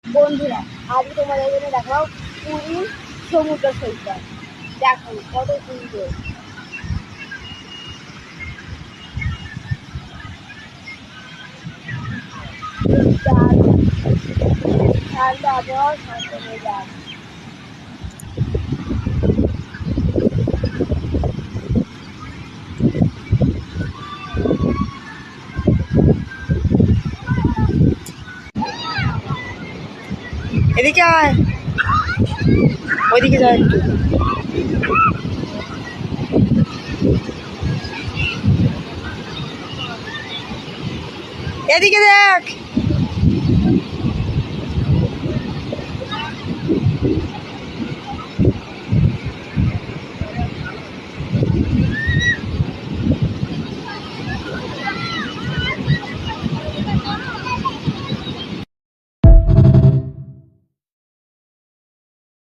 বন্ধুরা, আজ তোমাদের জন্য দেখাও পুরীর সমুদ্র সৈকত। দেখো কত সুন্দর। ঠান্ডা আবহাওয়া, শান্ত মেজাজ। এদিকে আয়, ওইদিকে যা একটু। এদিকে দেখ।